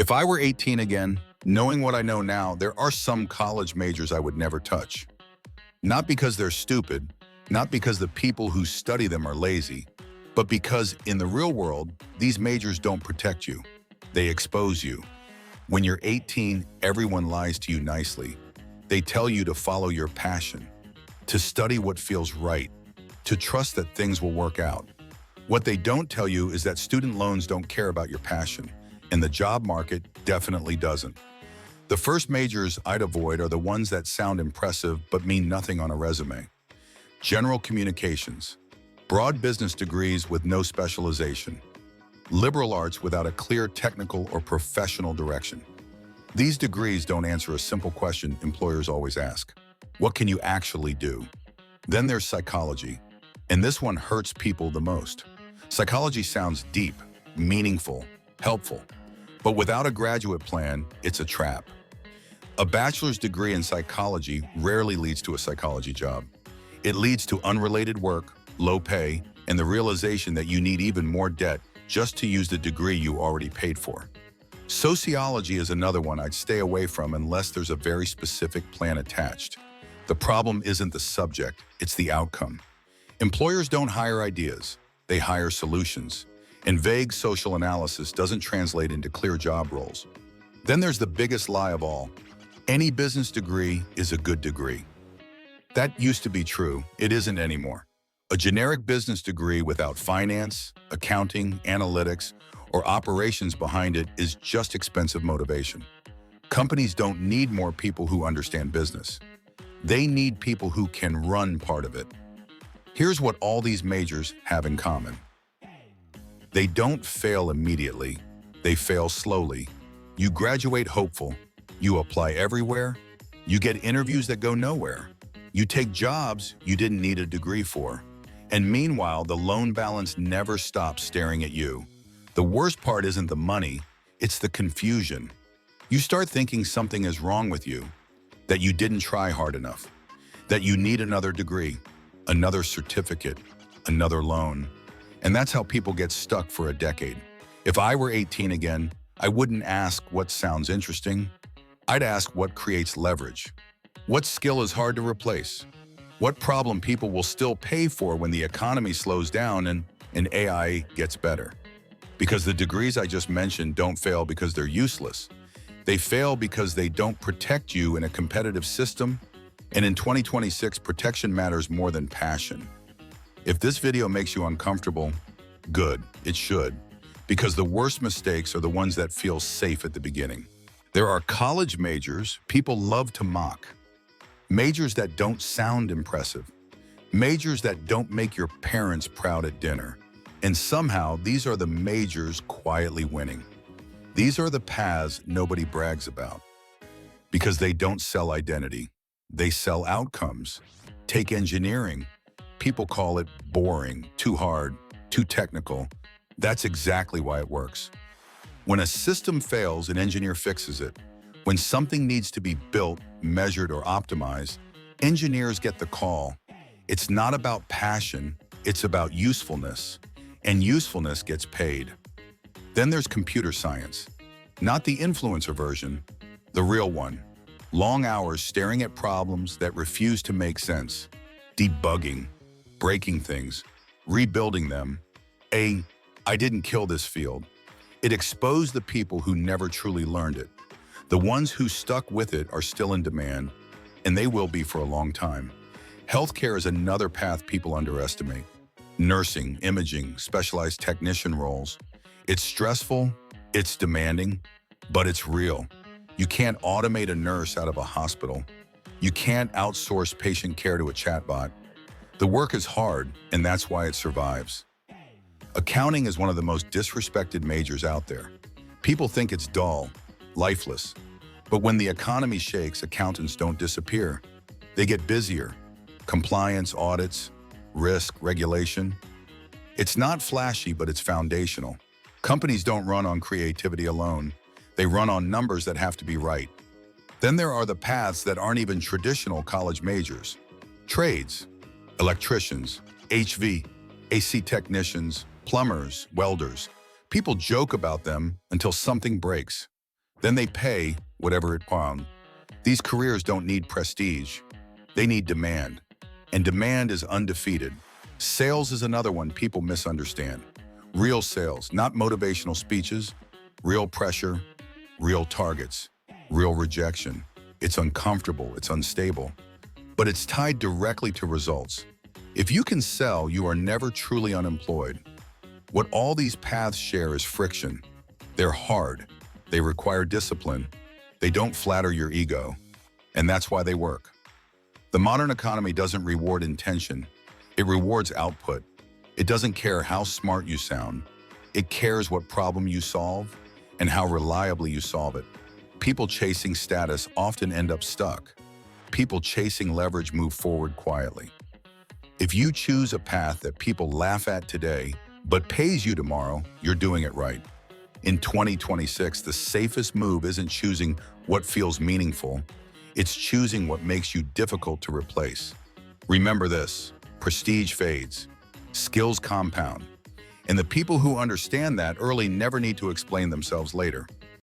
If I were 18 again, knowing what I know now, there are some college majors I would never touch. Not because they're stupid, not because the people who study them are lazy, but because in the real world, these majors don't protect you. They expose you. When you're 18, everyone lies to you nicely. They tell you to follow your passion, to study what feels right, to trust that things will work out. What they don't tell you is that student loans don't care about your passion, and the job market definitely doesn't. The first majors I'd avoid are the ones that sound impressive but mean nothing on a resume. General communications, broad business degrees with no specialization, liberal arts without a clear technical or professional direction. These degrees don't answer a simple question employers always ask. What can you actually do? Then there's psychology, and this one hurts people the most. Psychology sounds deep, meaningful, helpful, but without a graduate plan, it's a trap. A bachelor's degree in psychology rarely leads to a psychology job. It leads to unrelated work, low pay, and the realization that you need even more debt just to use the degree you already paid for. Sociology is another one I'd stay away from unless there's a very specific plan attached. The problem isn't the subject, it's the outcome. Employers don't hire ideas, they hire solutions. And vague social analysis doesn't translate into clear job roles. Then there's the biggest lie of all. Any business degree is a good degree. That used to be true, it isn't anymore. A generic business degree without finance, accounting, analytics, or operations behind it is just expensive motivation. Companies don't need more people who understand business. They need people who can run part of it. Here's what all these majors have in common. They don't fail immediately, they fail slowly. You graduate hopeful, you apply everywhere, you get interviews that go nowhere. You take jobs you didn't need a degree for. And meanwhile, the loan balance never stops staring at you. The worst part isn't the money, it's the confusion. You start thinking something is wrong with you, that you didn't try hard enough, that you need another degree, another certificate, another loan. And that's how people get stuck for a decade. If I were 18 again, I wouldn't ask what sounds interesting. I'd ask what creates leverage. What skill is hard to replace? What problem people will still pay for when the economy slows down and AI gets better? Because the degrees I just mentioned don't fail because they're useless. They fail because they don't protect you in a competitive system. And in 2026, protection matters more than passion. If this video makes you uncomfortable, good, it should, because the worst mistakes are the ones that feel safe at the beginning. There are college majors people love to mock, majors that don't sound impressive, majors that don't make your parents proud at dinner, and somehow these are the majors quietly winning. These are the paths nobody brags about, because they don't sell identity, they sell outcomes. Take engineering. People call it boring, too hard, too technical. That's exactly why it works. When a system fails, an engineer fixes it. When something needs to be built, measured, or optimized, engineers get the call. It's not about passion, it's about usefulness. And usefulness gets paid. Then there's computer science. Not the influencer version, the real one. Long hours staring at problems that refuse to make sense. Debugging. Breaking things, rebuilding them. I didn't kill this field. It exposed the people who never truly learned it. The ones who stuck with it are still in demand, and they will be for a long time. Healthcare is another path people underestimate. Nursing, imaging, specialized technician roles. It's stressful, it's demanding, but it's real. You can't automate a nurse out of a hospital. You can't outsource patient care to a chatbot. The work is hard, and that's why it survives. Accounting is one of the most disrespected majors out there. People think it's dull, lifeless. But when the economy shakes, accountants don't disappear. They get busier. Compliance, audits, risk, regulation. It's not flashy, but it's foundational. Companies don't run on creativity alone. They run on numbers that have to be right. Then there are the paths that aren't even traditional college majors. Trades. Electricians, HV, AC technicians, plumbers, welders. People joke about them until something breaks. Then they pay whatever it costs. These careers don't need prestige. They need demand. And demand is undefeated. Sales is another one people misunderstand. Real sales, not motivational speeches, real pressure, real targets, real rejection. It's uncomfortable, it's unstable, but it's tied directly to results. If you can sell, you are never truly unemployed. What all these paths share is friction. They're hard. They require discipline. They don't flatter your ego. And that's why they work. The modern economy doesn't reward intention. It rewards output. It doesn't care how smart you sound. It cares what problem you solve and how reliably you solve it. People chasing status often end up stuck. People chasing leverage move forward quietly. If you choose a path that people laugh at today, but pays you tomorrow, you're doing it right. In 2026, the safest move isn't choosing what feels meaningful. It's choosing what makes you difficult to replace. Remember this, prestige fades, skills compound, and the people who understand that early never need to explain themselves later.